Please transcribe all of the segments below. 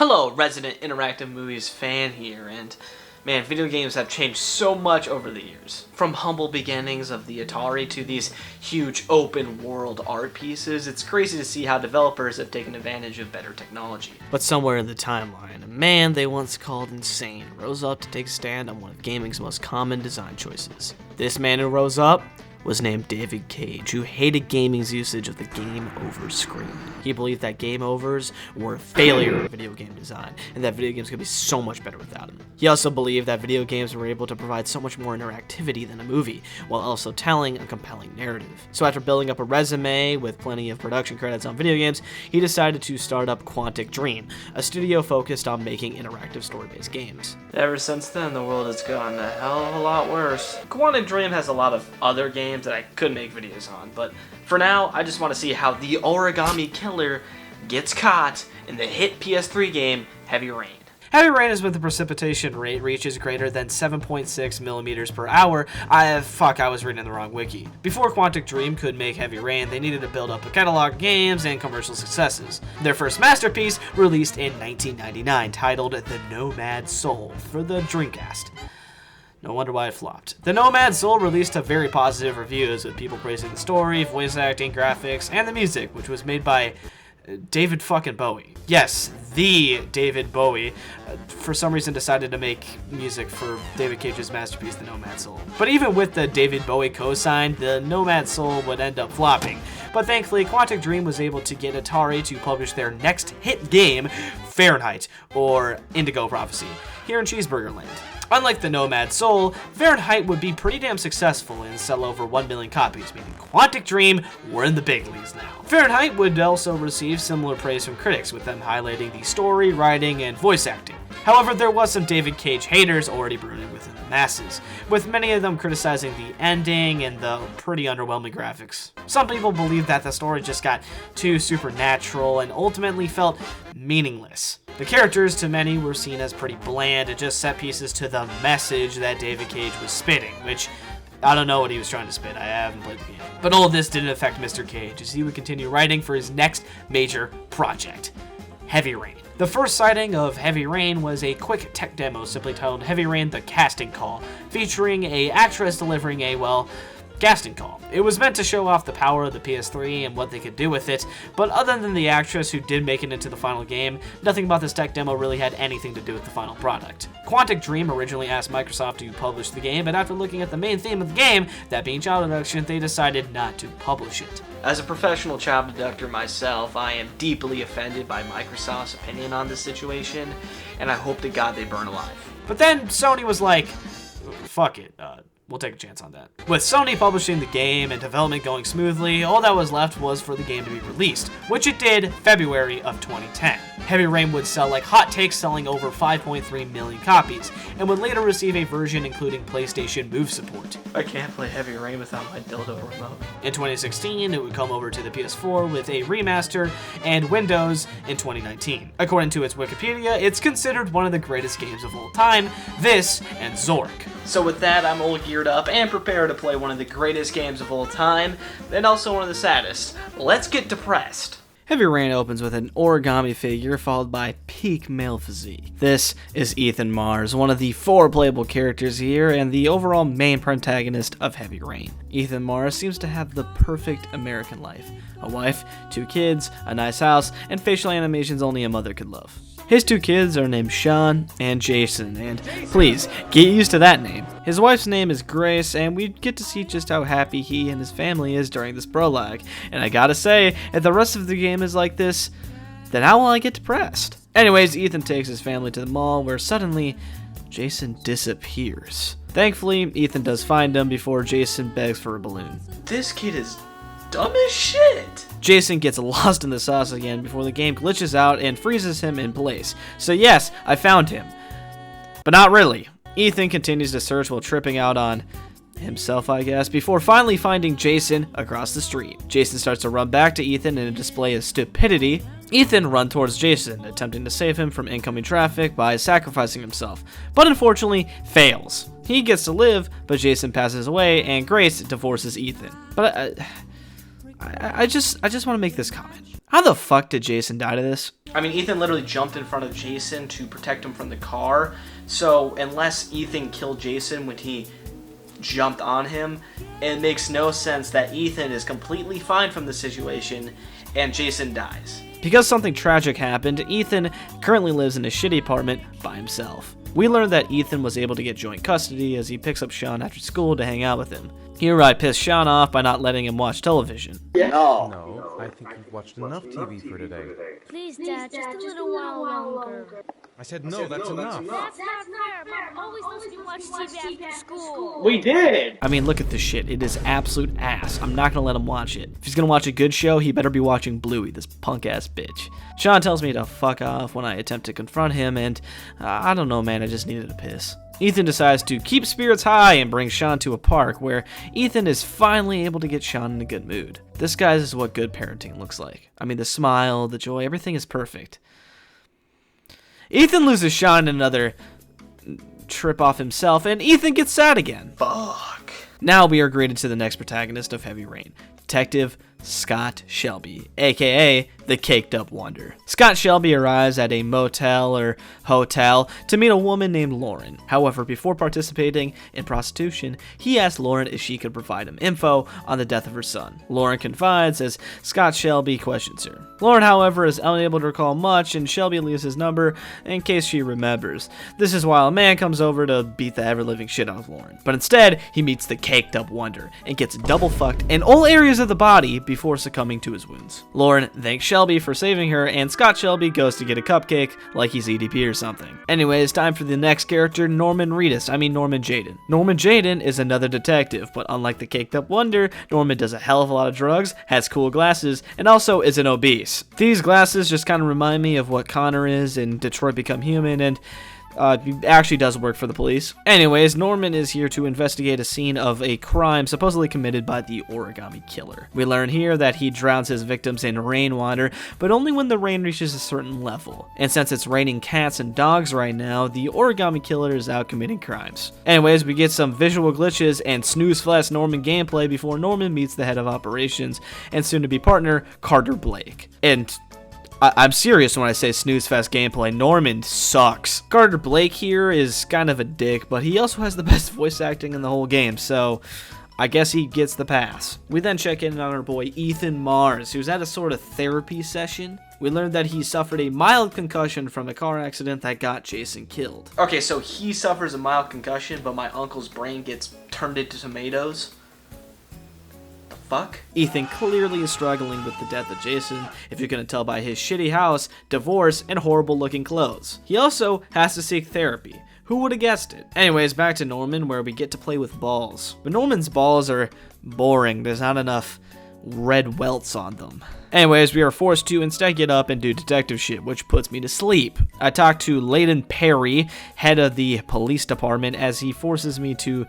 Hello, resident Interactive Movies fan here, and man, video games have changed so much over the years. From humble beginnings of the Atari to these huge open world art pieces, it's crazy to see how developers have taken advantage of better technology. But somewhere in the timeline, a man they once called insane rose up to take a stand on one of gaming's most common design choices. This man who rose up was named David Cage, who hated gaming's usage of the game over screen. He believed that game overs were a failure of video game design, and that video games could be so much better without him. He also believed that video games were able to provide so much more interactivity than a movie, while also telling a compelling narrative. So after building up a resume with plenty of production credits on video games, he decided to start up Quantic Dream, a studio focused on making interactive story-based games. Ever since then, the world has gotten a hell of a lot worse. Quantic Dream has a lot of other games that I could make videos on, but for now, I just want to see how the origami killer gets caught in the hit PS3 game, Heavy Rain. Heavy Rain is when the precipitation rate reaches greater than 7.6 millimeters per hour. I was reading the wrong wiki. Before Quantic Dream could make Heavy Rain, they needed to build up a catalog of games and commercial successes. Their first masterpiece, released in 1999, titled The Nomad Soul for the Dreamcast. No wonder why it flopped. The Nomad Soul released to very positive reviews, with people praising the story, voice acting, graphics, and the music, which was made by David fucking Bowie. Yes, the David Bowie, for some reason decided to make music for David Cage's masterpiece, The Nomad Soul. But even with the David Bowie co-sign, the Nomad Soul would end up flopping. But thankfully, Quantic Dream was able to get Atari to publish their next hit game, Fahrenheit, or Indigo Prophecy, here in Cheeseburger Land. Unlike the Nomad Soul, Fahrenheit would be pretty damn successful and sell over 1 million copies, meaning Quantic Dream were in the big leagues now. Fahrenheit would also receive similar praise from critics, with them highlighting the story, writing, and voice acting. However, there was some David Cage haters already brewing within the masses, with many of them criticizing the ending and the pretty underwhelming graphics. Some people believe that the story just got too supernatural and ultimately felt meaningless. The characters, to many, were seen as pretty bland and just set pieces to the message that David Cage was spitting, which I don't know what he was trying to spit. I haven't played the game. But all of this didn't affect Mr. Cage, as he would continue writing for his next major project, Heavy Rain. The first sighting of Heavy Rain was a quick tech demo simply titled Heavy Rain: The Casting Call, featuring an actress delivering a, casting call. It was meant to show off the power of the PS3 and what they could do with it, but other than the actress who did make it into the final game, nothing about this tech demo really had anything to do with the final product. Quantic Dream originally asked Microsoft to publish the game, but after looking at the main theme of the game, that being child abduction, they decided not to publish it. As a professional child abductor myself, I am deeply offended by Microsoft's opinion on this situation, and I hope to God they burn alive. But then Sony was like, fuck it, we'll take a chance on that. With Sony publishing the game and development going smoothly, all that was left was for the game to be released, which it did February of 2010. Heavy Rain would sell like hotcakes, selling over 5.3 million copies, and would later receive a version including PlayStation Move support. I can't play Heavy Rain without my dildo remote. In 2016, it would come over to the PS4 with a remaster and Windows in 2019. According to its Wikipedia, it's considered one of the greatest games of all time, this and Zork. So with that, I'm all geared up and prepared to play one of the greatest games of all time, and also one of the saddest. Let's get depressed. Heavy Rain opens with an origami figure followed by peak male physique. This is Ethan Mars, one of the 4 playable characters here and the overall main protagonist of Heavy Rain. Ethan Mars seems to have the perfect American life. A wife, 2 kids, a nice house, and facial animations only a mother could love. His 2 kids are named Sean and Jason, and please, get used to that name. His wife's name is Grace, and we get to see just how happy he and his family is during this prologue. And I gotta say, if the rest of the game is like this, then how will I get depressed? Anyways, Ethan takes his family to the mall, where suddenly, Jason disappears. Thankfully, Ethan does find him before Jason begs for a balloon. This kid is dumb as shit. Jason gets lost in the sauce again before the game glitches out and freezes him in place. So yes, I found him. But not really. Ethan continues to search while tripping out on himself, I guess, before finally finding Jason across the street. Jason starts to run back to Ethan in a display of stupidity. Ethan runs towards Jason, attempting to save him from incoming traffic by sacrificing himself, but unfortunately fails. He gets to live, but Jason passes away and Grace divorces Ethan. But I just want to make this comment. How the fuck did Jason die to this? I mean, Ethan literally jumped in front of Jason to protect him from the car. So unless Ethan killed Jason when he jumped on him, it makes no sense that Ethan is completely fine from the situation and Jason dies. Because something tragic happened, Ethan currently lives in a shitty apartment by himself. We learned that Ethan was able to get joint custody as he picks up Sean after school to hang out with him. Here I pissed Sean off by not letting him watch television. No, I think you've watched enough TV for today. Please, Dad, just a little while longer. I said no, that's enough. That's not fair. Mom always lets me watch TV after school. We did! I mean, look at this shit. It is absolute ass. I'm not gonna let him watch it. If he's gonna watch a good show, he better be watching Bluey, this punk-ass bitch. Sean tells me to fuck off when I attempt to confront him, and I don't know, man, I just needed a piss. Ethan decides to keep spirits high and brings Sean to a park where Ethan is finally able to get Sean in a good mood. This, guys, is what good parenting looks like. I mean, the smile, the joy, everything is perfect. Ethan loses Sean in another trip off himself, and Ethan gets sad again. Fuck. Now we are greeted to the next protagonist of Heavy Rain, Detective Scott Shelby, aka the Caked Up Wonder. Scott Shelby arrives at a motel or hotel to meet a woman named Lauren. However, before participating in prostitution, he asks Lauren if she could provide him info on the death of her son. Lauren confides as Scott Shelby questions her. Lauren, however, is unable to recall much, and Shelby leaves his number in case she remembers. This is while a man comes over to beat the ever-living shit out of Lauren. But instead, he meets the Caked Up Wonder and gets double fucked in all areas of the body before succumbing to his wounds. Lauren thanks Shelby for saving her, and Scott Shelby goes to get a cupcake like he's EDP or something. Anyways, time for the next character, Norman Jaden. Norman Jaden is another detective, but unlike the Caked Up Wonder, Norman does a hell of a lot of drugs, has cool glasses, and also isn't obese. These glasses just kind of remind me of what Connor is in Detroit Become Human, and he actually does work for the police. Anyways, Norman is here to investigate a scene of a crime supposedly committed by the origami killer. We learn here that he drowns his victims in rainwater, but only when the rain reaches a certain level. And since it's raining cats and dogs right now, the origami killer is out committing crimes. Anyways, we get some visual glitches and snooze-fest Norman gameplay before Norman meets the head of operations and soon-to-be partner, Carter Blake. And I'm serious when I say snooze-fest gameplay. Norman sucks. Carter Blake here is kind of a dick, but he also has the best voice acting in the whole game, so I guess he gets the pass. We then check in on our boy Ethan Mars, who's at a sort of therapy session. We learned that he suffered a mild concussion from a car accident that got Jason killed. Okay, so he suffers a mild concussion, but my uncle's brain gets turned into tomatoes. Fuck? Ethan clearly is struggling with the death of Jason, if you couldn't tell by his shitty house, divorce, and horrible looking clothes. He also has to seek therapy. Who would have guessed it? Anyways, back to Norman, where we get to play with balls. But Norman's balls are boring. There's not enough red welts on them. Anyways, we are forced to instead get up and do detective shit, which puts me to sleep. I talk to Layden Perry, head of the police department, as he forces me to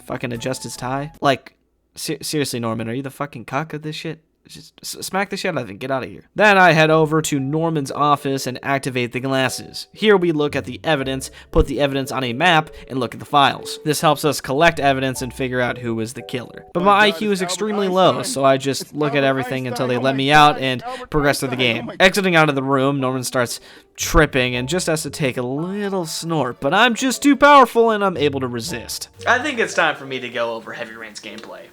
fucking adjust his tie. Like, seriously, Norman, are you the fucking cuck of this shit? Just smack the shit out of him. Get out of here. Then I head over to Norman's office and activate the glasses. Here we look at the evidence, put the evidence on a map, and look at the files. This helps us collect evidence and figure out who is the killer. But my IQ is extremely low, so I just look at everything until they let me out and progress through the game. Exiting out of the room, Norman starts tripping and just has to take a little snort, but I'm just too powerful and I'm able to resist. I think it's time for me to go over Heavy Rain's gameplay.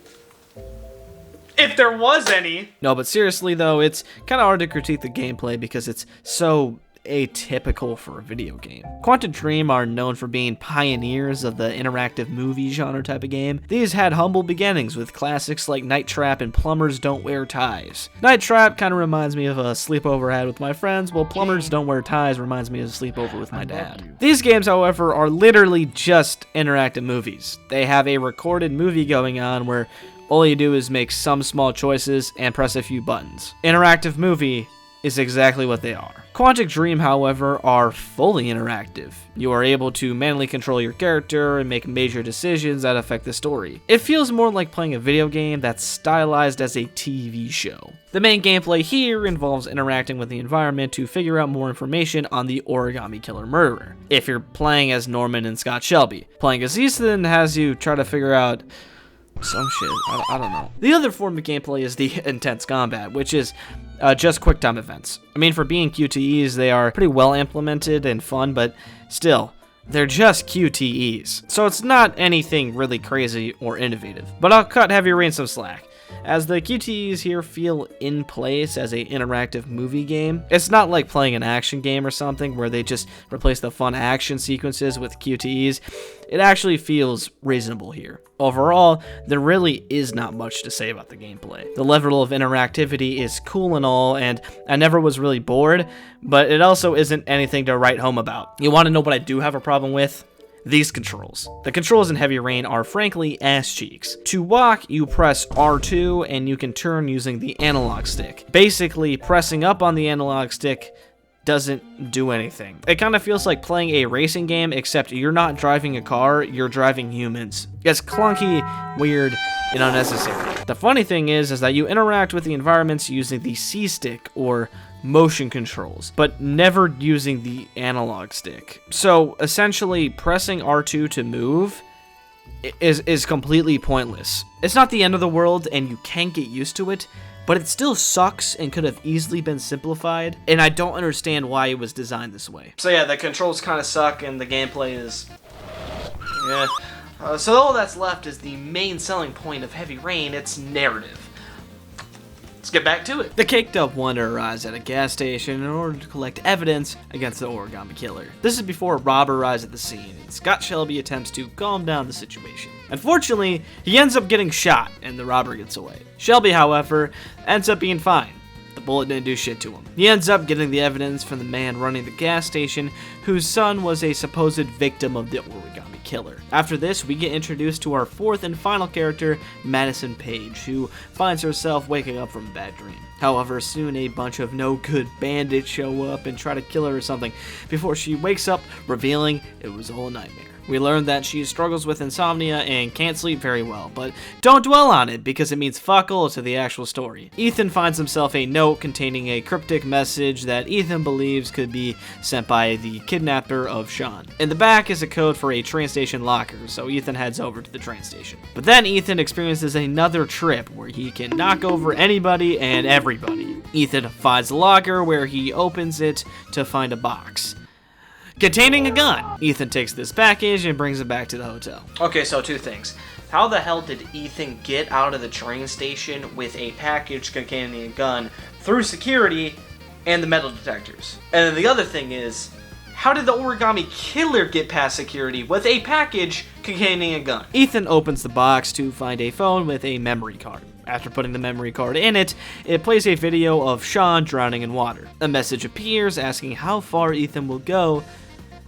If there was any. No, but seriously though, it's kind of hard to critique the gameplay because it's so atypical for a video game. Quantum Dream are known for being pioneers of the interactive movie genre type of game. These had humble beginnings with classics like Night Trap and Plumbers Don't Wear Ties. Night Trap kind of reminds me of a sleepover I had with my friends, while Plumbers Don't Wear Ties reminds me of a sleepover with my dad. These games, however, are literally just interactive movies. They have a recorded movie going on where all you do is make some small choices and press a few buttons. Interactive movie is exactly what they are. Quantic Dream, however, are fully interactive. You are able to manually control your character and make major decisions that affect the story. It feels more like playing a video game that's stylized as a TV show. The main gameplay here involves interacting with the environment to figure out more information on the origami killer murderer. If you're playing as Norman and Scott Shelby, playing as Ethan has you try to figure out some shit. I don't know. The other form of gameplay is the intense combat, which is just quick time events. I mean, for being QTEs, they are pretty well implemented and fun, but still, they're just QTEs. So it's not anything really crazy or innovative. But I'll cut Heavy Rain some slack, as the QTEs here feel in place as an interactive movie game. It's not like playing an action game or something where they just replace the fun action sequences with QTEs. It actually feels reasonable here. Overall, there really is not much to say about the gameplay. The level of interactivity is cool and all, and I never was really bored, but it also isn't anything to write home about. You want to know what I do have a problem with? These controls. The controls in Heavy Rain are frankly ass cheeks. To walk, you press R2 and you can turn using the analog stick. Basically, pressing up on the analog stick doesn't do anything. It kind of feels like playing a racing game, except you're not driving a car, you're driving humans. It's clunky, weird, and unnecessary. The funny thing is that you interact with the environments using the C stick or motion controls, but never using the analog stick. So essentially, pressing R2 to move is completely pointless. It's not the end of the world, and you can get used to it, but it still sucks and could have easily been simplified, and I don't understand why it was designed this way. So yeah, the controls kind of suck, and the gameplay is... yeah. So all that's left is the main selling point of Heavy Rain, its narrative. Let's get back to it. The caked up wonder arrives at a gas station in order to collect evidence against the origami killer. This is before a robber arrives at the scene, and Scott Shelby attempts to calm down the situation. Unfortunately, he ends up getting shot, and the robber gets away. Shelby, however, ends up being fine. The bullet didn't do shit to him. He ends up getting the evidence from the man running the gas station, whose son was a supposed victim of the origami killer. After this, we get introduced to our fourth and final character, Madison Page, who finds herself waking up from a bad dream. However, soon a bunch of no-good bandits show up and try to kill her or something, before she wakes up, revealing it was all a nightmare. We learn that she struggles with insomnia and can't sleep very well, but don't dwell on it because it means fuck all to the actual story. Ethan finds himself a note containing a cryptic message that Ethan believes could be sent by the kidnapper of Sean. In the back is a code for a train station locker, so Ethan heads over to the train station. But then Ethan experiences another trip where he can knock over anybody and everybody. Ethan finds the locker where he opens it to find a box containing a gun. Ethan takes this package and brings it back to the hotel. Okay, so two things. How the hell did Ethan get out of the train station with a package containing a gun through security and the metal detectors? And then the other thing is, how did the origami killer get past security with a package containing a gun? Ethan opens the box to find a phone with a memory card. After putting the memory card in it, it plays a video of Sean drowning in water. A message appears asking how far Ethan will go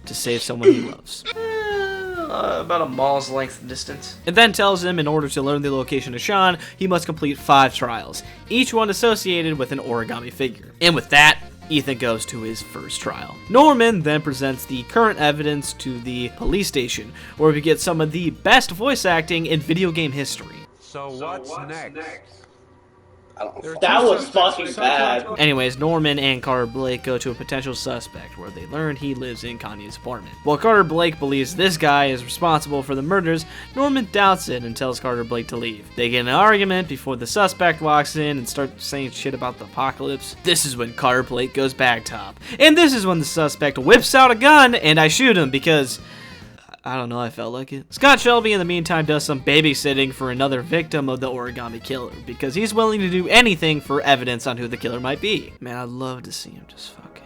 to save someone he loves. About a mall's length distance. It then tells him in order to learn the location of Sean, he must complete 5 trials, each one associated with an origami figure. And with that, Ethan goes to his first trial. Norman then presents the current evidence to the police station, where we get some of the best voice acting in video game history. So what's next? That was fucking bad. Anyways, Norman and Carter Blake go to a potential suspect where they learn he lives in Kanye's apartment. While Carter Blake believes this guy is responsible for the murders, Norman doubts it and tells Carter Blake to leave. They get in an argument before the suspect walks in and starts saying shit about the apocalypse. This is when Carter Blake goes bagtop. And this is when the suspect whips out a gun and I shoot him because... I don't know, I felt like it. Scott Shelby, in the meantime, does some babysitting for another victim of the origami killer, because he's willing to do anything for evidence on who the killer might be. Man, I'd love to see him just fucking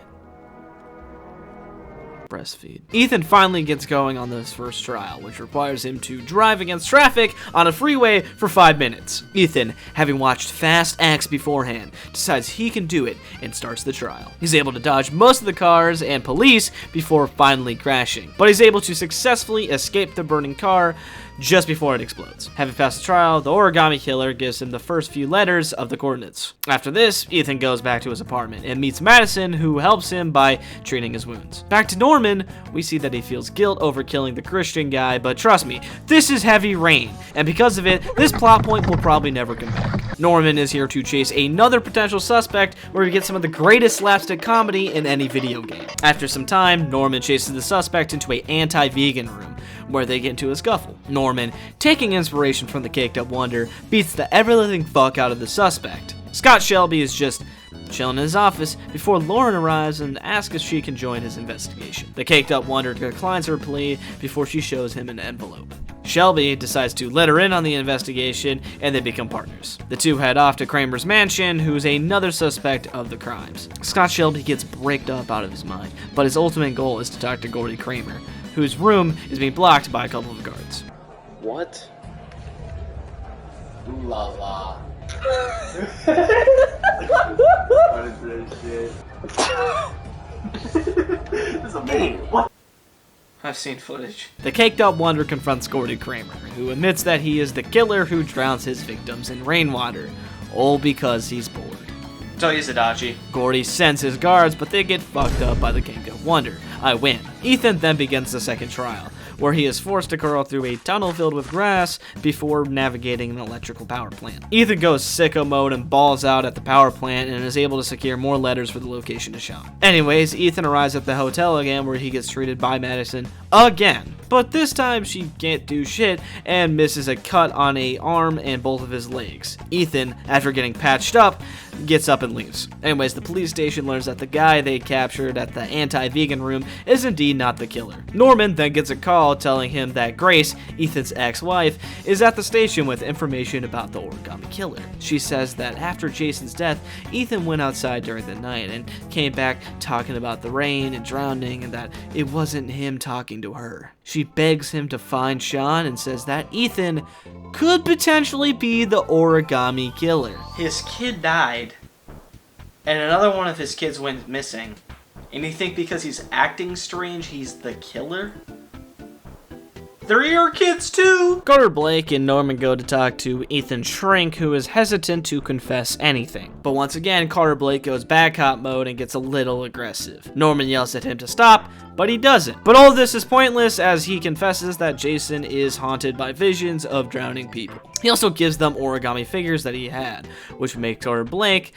breastfeed. Ethan finally gets going on this first trial, which requires him to drive against traffic on a freeway for 5 minutes. Ethan, having watched Fast X beforehand, decides he can do it and starts the trial. He's able to dodge most of the cars and police before finally crashing, but he's able to successfully escape the burning car just before it explodes. Having passed the trial, the origami killer gives him the first few letters of the coordinates. After this, Ethan goes back to his apartment and meets Madison, who helps him by treating his wounds. Back to Norman, we see that he feels guilt over killing the Christian guy, but trust me, this is Heavy Rain, and because of it, this plot point will probably never come back. Norman is here to chase another potential suspect, where we get some of the greatest slapstick comedy in any video game. After some time, Norman chases the suspect into an anti-vegan room, where they get into a scuffle. Norman, taking inspiration from the Caked Up Wonder, beats the ever-living fuck out of the suspect. Scott Shelby is just chilling in his office before Lauren arrives and asks if she can join his investigation. The caked up wonder declines her plea before she shows him an envelope. Shelby decides to let her in on the investigation, and they become partners. The two head off to Kramer's mansion, who's another suspect of the crimes. Scott Shelby gets bricked up out of his mind, but his ultimate goal is to talk to Gordy Kramer, whose room is being blocked by a couple of guards. What? Ooh la la. What is this shit? This is amazing. What? I've seen footage. The caked up wonder confronts Gordy Kramer, who admits that he is the killer who drowns his victims in rainwater, all because he's bored. So he's Adachi. Gordy sends his guards, but they get fucked up by the caked up wonder. I win. Ethan then begins the second trial, where he is forced to crawl through a tunnel filled with grass before navigating an electrical power plant. Ethan goes sicko mode and balls out at the power plant and is able to secure more letters for the location to Sean. Anyways, Ethan arrives at the hotel again, where he gets treated by Madison again. But this time she can't do shit and misses a cut on a arm and both of his legs. Ethan, after getting patched up, gets up and leaves. Anyways, the police station learns that the guy they captured at the anti-vegan room is indeed not the killer. Norman then gets a call telling him that Grace, Ethan's ex-wife, is at the station with information about the origami killer. She says that after Jason's death, Ethan went outside during the night and came back talking about the rain and drowning and that it wasn't him talking to her. She begs him to find Sean and says that Ethan could potentially be the origami killer. His kid died, and another one of his kids went missing. And you think because he's acting strange, he's the killer? They're your kids too! Carter Blake and Norman go to talk to Ethan Shrink, who is hesitant to confess anything. But once again, Carter Blake goes bad cop mode and gets a little aggressive. Norman yells at him to stop, but he doesn't. But all of this is pointless as he confesses that Jason is haunted by visions of drowning people. He also gives them origami figures that he had, which makes Carter Blake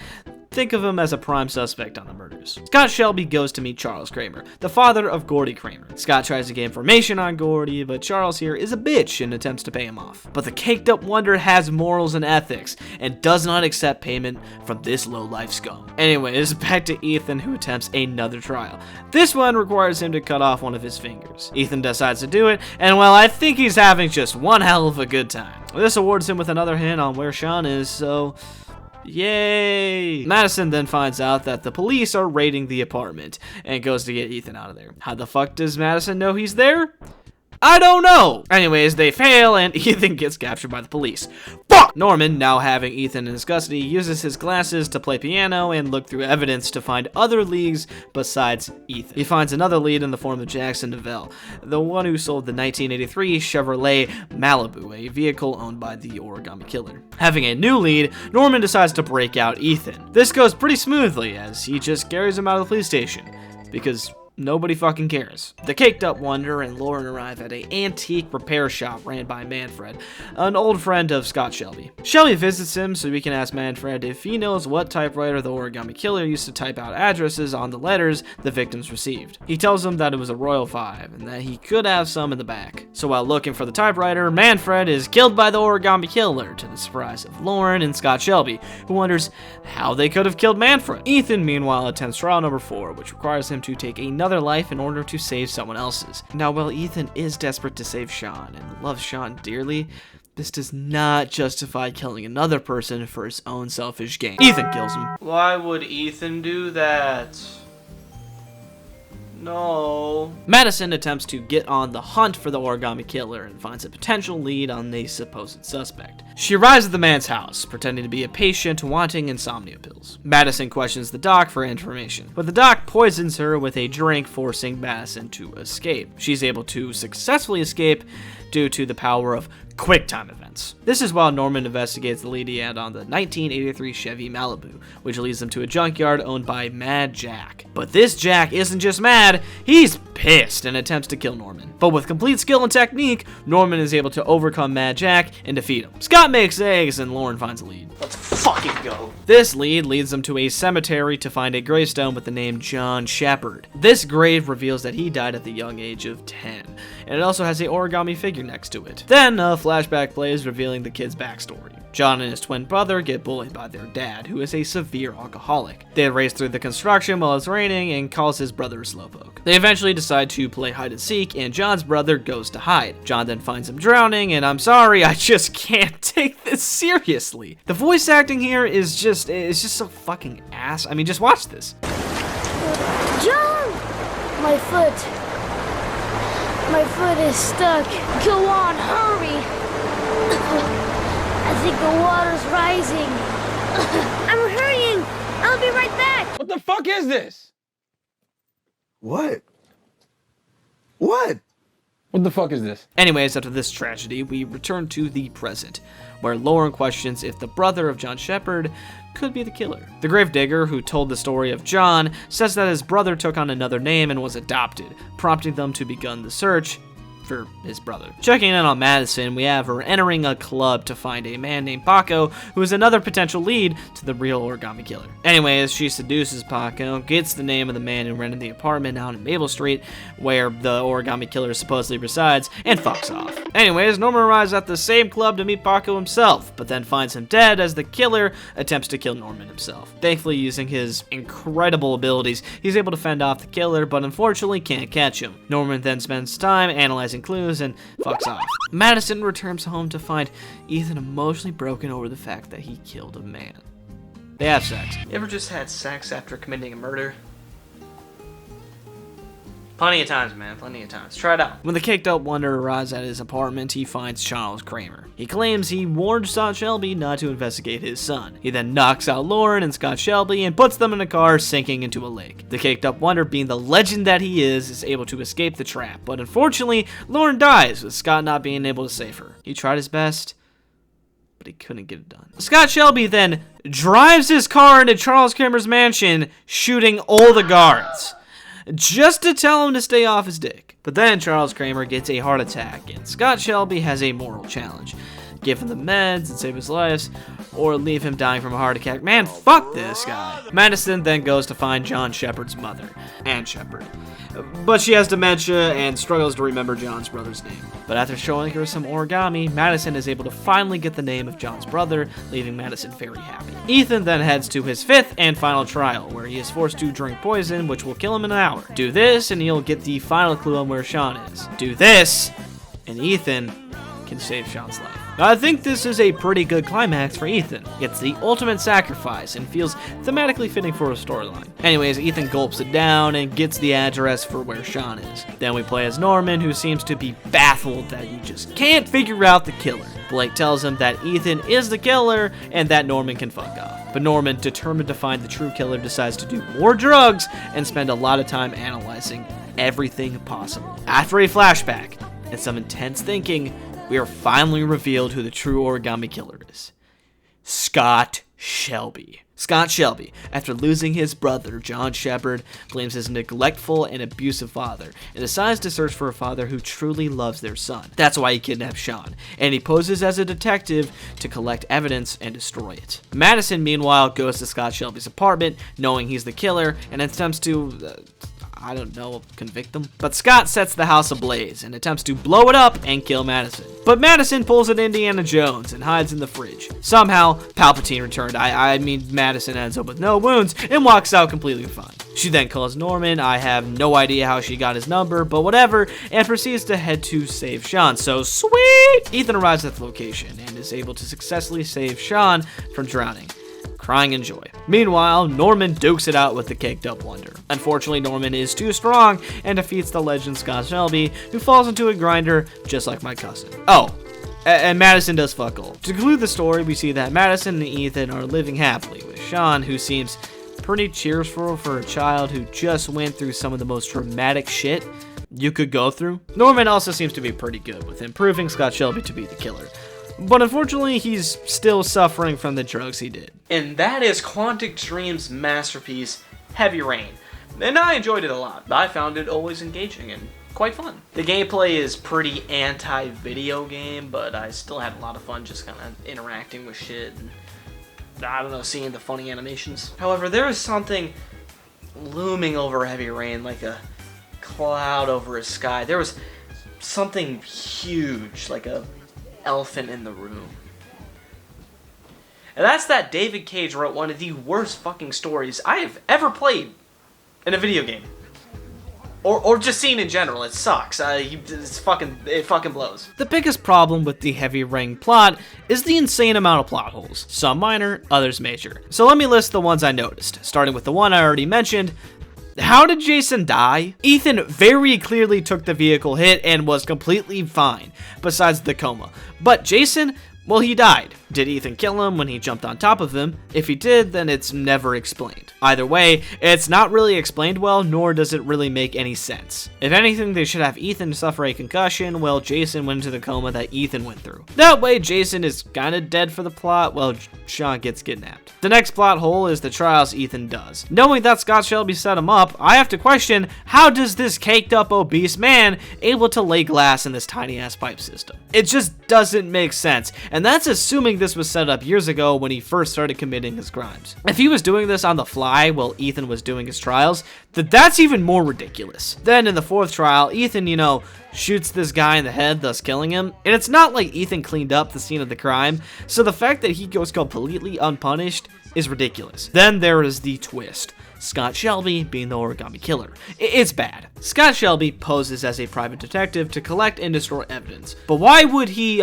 think of him as a prime suspect on the murders. Scott Shelby goes to meet Charles Kramer, the father of Gordy Kramer. Scott tries to get information on Gordy, but Charles here is a bitch and attempts to pay him off. But the caked up wonder has morals and ethics and does not accept payment from this low-life scum. Anyways, back to Ethan, who attempts another trial. This one requires him to cut off one of his fingers. Ethan decides to do it, and well, I think he's having just one hell of a good time. This awards him with another hint on where Sean is, so yay! Madison then finds out that the police are raiding the apartment and goes to get Ethan out of there. How the fuck does Madison know he's there? I don't know! Anyways, they fail and Ethan gets captured by the police. Fuck! Norman, now having Ethan in his custody, uses his glasses to play piano and look through evidence to find other leads besides Ethan. He finds another lead in the form of Jackson Neville, the one who sold the 1983 Chevrolet Malibu, a vehicle owned by the origami killer. Having a new lead, Norman decides to break out Ethan. This goes pretty smoothly as he just carries him out of the police station, because nobody fucking cares. The caked up wonder and Lauren arrive at an antique repair shop ran by Manfred, an old friend of Scott Shelby. Shelby visits him so we can ask Manfred if he knows what typewriter the origami killer used to type out addresses on the letters the victims received. He tells him that it was a Royal 5 and that he could have some in the back. So while looking for the typewriter, Manfred is killed by the origami killer to the surprise of Lauren and Scott Shelby, who wonders how they could have killed Manfred. Ethan, meanwhile, attempts trial number 4, which requires him to take another life in order to save someone else's. Now, while Ethan is desperate to save Sean and loves Sean dearly, this does not justify killing another person for his own selfish gain. Ethan kills him. Why would Ethan do that? No. Madison attempts to get on the hunt for the origami killer and finds a potential lead on the supposed suspect. She arrives at the man's house, pretending to be a patient wanting insomnia pills. Madison questions the doc for information, but the doc poisons her with a drink, forcing Madison to escape. She's able to successfully escape due to the power of QuickTime events. This is while Norman investigates the lead he had on the 1983 Chevy Malibu, which leads them to a junkyard owned by Mad Jack. But this Jack isn't just mad, he's pissed and attempts to kill Norman. But with complete skill and technique, Norman is able to overcome Mad Jack and defeat him. Scott makes eggs and Lauren finds a lead. Let's fucking go. This lead leads them to a cemetery to find a gravestone with the name John Shepard. This grave reveals that he died at the young age of 10, and it also has an origami figure next to it. Then a flashback plays revealing the kid's backstory. John and his twin brother get bullied by their dad, who is a severe alcoholic. They race through the construction while it's raining and calls his brother a slowpoke. They eventually decide to play hide and seek, and John's brother goes to hide. John then finds him drowning, and I'm sorry, I just can't take this seriously. The voice acting here is just so fucking ass. I mean, just watch this. John! My foot. My foot is stuck. Go on, hurry! I think the water's rising. I'm hurrying! I'll be right back! What the fuck is this? What? What? What the fuck is this? Anyways, after this tragedy, we return to the present, where Lauren questions if the brother of John Shepard could be the killer. The gravedigger, who told the story of John, says that his brother took on another name and was adopted, prompting them to begin the search for his brother. Checking in on Madison, we have her entering a club to find a man named Paco, who is another potential lead to the real origami killer. Anyways, she seduces Paco, gets the name of the man who rented the apartment out in Maple Street, where the origami killer supposedly resides, and fucks off. Anyways, Norman arrives at the same club to meet Paco himself, but then finds him dead as the killer attempts to kill Norman himself. Thankfully, using his incredible abilities, he's able to fend off the killer, but unfortunately can't catch him. Norman then spends time analyzing clues and fucks off. Madison returns home to find Ethan emotionally broken over the fact that he killed a man. They have sex. You ever just had sex after committing a murder? Plenty of times, man. Plenty of times. Try it out. When the caked up wonder arrives at his apartment, he finds Charles Kramer. He claims he warned Scott Shelby not to investigate his son. He then knocks out Lauren and Scott Shelby and puts them in a car sinking into a lake. The caked up wonder, being the legend that he is able to escape the trap. But unfortunately, Lauren dies, with Scott not being able to save her. He tried his best, but he couldn't get it done. Scott Shelby then drives his car into Charles Kramer's mansion, shooting all the guards, just to tell him to stay off his dick. But then Charles Kramer gets a heart attack, and Scott Shelby has a moral challenge. Give him the meds and save his life, or leave him dying from a heart attack. Man, fuck this guy. Madison then goes to find John Shepard's mother, Ann Shepard. But she has dementia and struggles to remember John's brother's name. But after showing her some origami, Madison is able to finally get the name of John's brother, leaving Madison very happy. Ethan then heads to his 5th and final trial, where he is forced to drink poison, which will kill him in an hour. Do this, and he'll get the final clue on where Sean is. Do this, and Ethan can save Sean's life. Now, I think this is a pretty good climax for Ethan. It's the ultimate sacrifice and feels thematically fitting for a storyline. Anyways, Ethan gulps it down and gets the address for where Sean is. Then we play as Norman, who seems to be baffled that he just can't figure out the killer. Blake tells him that Ethan is the killer and that Norman can fuck off. But Norman, determined to find the true killer, decides to do more drugs and spend a lot of time analyzing everything possible. After a flashback and some intense thinking, we are finally revealed who the true origami killer is. Scott Shelby. Scott Shelby, after losing his brother, John Shepard, blames his neglectful and abusive father and decides to search for a father who truly loves their son. That's why he kidnaps Sean, and he poses as a detective to collect evidence and destroy it. Madison, meanwhile, goes to Scott Shelby's apartment, knowing he's the killer, and attempts to convict him. But Scott sets the house ablaze and attempts to blow it up and kill Madison. But Madison pulls an Indiana Jones and hides in the fridge. Somehow, Palpatine returned. I mean, Madison ends up with no wounds and walks out completely fine. She then calls Norman. I have no idea how she got his number, but whatever, and proceeds to head to save Sean. So sweet! Ethan arrives at the location and is able to successfully save Sean from drowning, crying in joy. Meanwhile, Norman dukes it out with the caked up wonder. Unfortunately, Norman is too strong and defeats the legend Scott Shelby, who falls into a grinder just like my cousin. Oh, and Madison does fuck all. To conclude the story, we see that Madison and Ethan are living happily, with Sean, who seems pretty cheerful for a child who just went through some of the most traumatic shit you could go through. Norman also seems to be pretty good, with him proving Scott Shelby to be the killer. But unfortunately, he's still suffering from the drugs he did. And that is Quantic Dream's masterpiece, Heavy Rain. And I enjoyed it a lot. I found it always engaging and quite fun. The gameplay is pretty anti-video game, but I still had a lot of fun just kind of interacting with shit and, I don't know, seeing the funny animations. However, there is something looming over Heavy Rain, like a cloud over a sky. There was something huge, like a elephant in the room. And that's that David Cage wrote one of the worst fucking stories I have ever played in a video game. Or just seen in general. It sucks. It fucking blows. The biggest problem with the Heavy Rain plot is the insane amount of plot holes. Some minor, others major. So let me list the ones I noticed, starting with the one I already mentioned. How did Jason die? Ethan very clearly took the vehicle hit and was completely fine, besides the coma. But Jason, well, he died. Did Ethan kill him when he jumped on top of him? If he did, then it's never explained. Either way, it's not really explained well, nor does it really make any sense. If anything, they should have Ethan suffer a concussion while Jason went into the coma that Ethan went through. That way, Jason is kinda dead for the plot while Sean gets kidnapped. The next plot hole is the trials Ethan does. Knowing that Scott Shelby set him up, I have to question, how does this caked up obese man able to lay glass in this tiny ass pipe system? It just doesn't make sense, and that's assuming this was set up years ago when he first started committing his crimes. If he was doing this on the fly while Ethan was doing his trials, that's even more ridiculous. Then in the fourth trial, Ethan, shoots this guy in the head, thus killing him. And it's not like Ethan cleaned up the scene of the crime, so the fact that he goes completely unpunished is ridiculous. Then there is the twist. Scott Shelby being the origami killer. It's bad. Scott Shelby poses as a private detective to collect and destroy evidence. But why would he,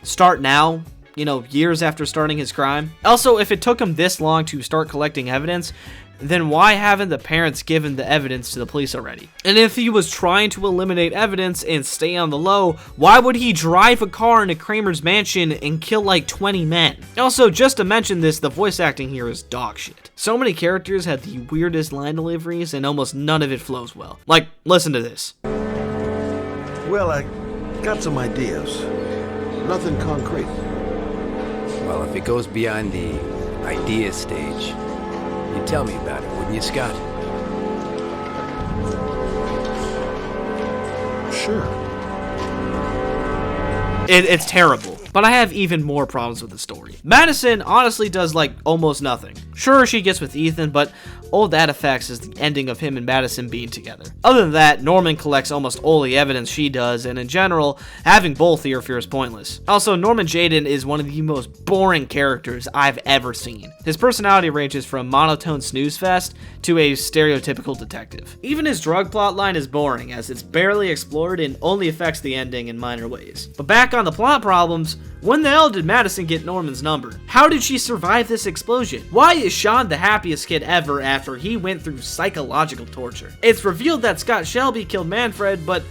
start now? Years after starting his crime? Also, if it took him this long to start collecting evidence, then why haven't the parents given the evidence to the police already? And if he was trying to eliminate evidence and stay on the low, why would he drive a car into Kramer's mansion and kill like 20 men? Also, just to mention this, the voice acting here is dog shit. So many characters had the weirdest line deliveries and almost none of it flows well. Like, listen to this. Well, I got some ideas. Nothing concrete. Well, if it goes beyond the idea stage, you'd tell me about it, wouldn't you, Scott? Sure. It's terrible, but I have even more problems with the story. Madison honestly does like almost nothing. Sure, she gets with Ethan, but all that affects is the ending of him and Madison being together. Other than that, Norman collects almost all the evidence she does, and in general, having both here feels pointless. Also, Norman Jayden is one of the most boring characters I've ever seen. His personality ranges from monotone snooze fest to a stereotypical detective. Even his drug plotline is boring, as it's barely explored and only affects the ending in minor ways. But back on the plot problems, when the hell did Madison get Norman's number? How did she survive this explosion? Why is Sean the happiest kid ever after he went through psychological torture? It's revealed that Scott Shelby killed Manfred, but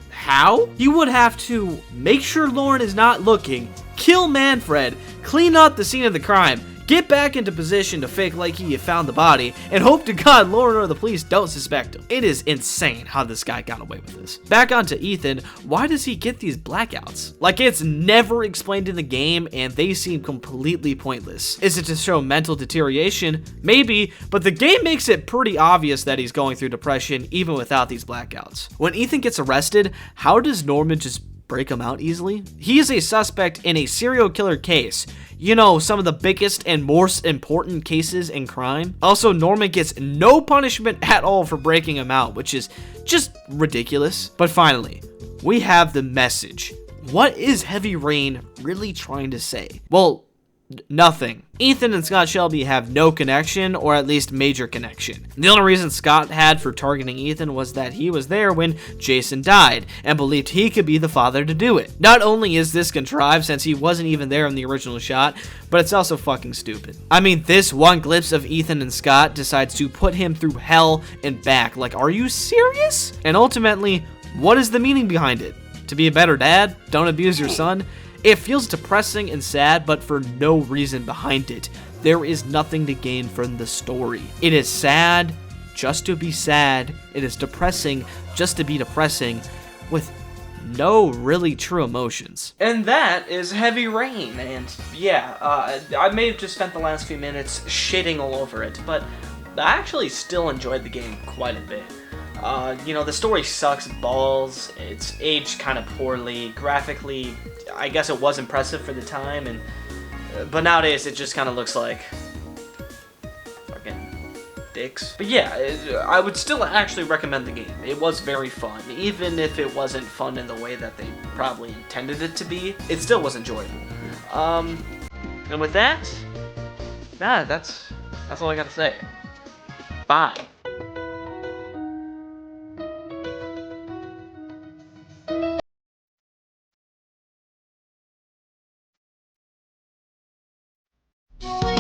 how? You would have to make sure Lauren is not looking, kill Manfred, clean up the scene of the crime, get back into position to fake like he had found the body, and hope to God Lauren or the police don't suspect him. It is insane how this guy got away with this. Back onto Ethan, why does he get these blackouts? Like, it's never explained in the game, and they seem completely pointless. Is it to show mental deterioration? Maybe, but the game makes it pretty obvious that he's going through depression even without these blackouts. When Ethan gets arrested, how does Norman just break him out easily? He is a suspect in a serial killer case. Some of the biggest and most important cases in crime. Also, Norman gets no punishment at all for breaking him out, which is just ridiculous. But finally, we have the message. What is Heavy Rain really trying to say? Well, nothing. Ethan and Scott Shelby have no connection, or at least major connection. The only reason Scott had for targeting Ethan was that he was there when Jason died, and believed he could be the father to do it. Not only is this contrived since he wasn't even there in the original shot, but it's also fucking stupid. I mean, this one glimpse of Ethan and Scott decides to put him through hell and back. Like, are you serious? And ultimately, what is the meaning behind it? To be a better dad? Don't abuse your son? It feels depressing and sad, but for no reason behind it. There is nothing to gain from the story. It is sad just to be sad. It is depressing just to be depressing, with no really true emotions. And that is Heavy Rain, and yeah, I may have just spent the last few minutes shitting all over it, but I actually still enjoyed the game quite a bit. The story sucks balls, it's aged kind of poorly, graphically, I guess it was impressive for the time, but nowadays it just kind of looks like fucking dicks. But yeah, I would still actually recommend the game. It was very fun, even if it wasn't fun in the way that they probably intended it to be, it still was enjoyable. And with that, that's all I gotta say. Bye.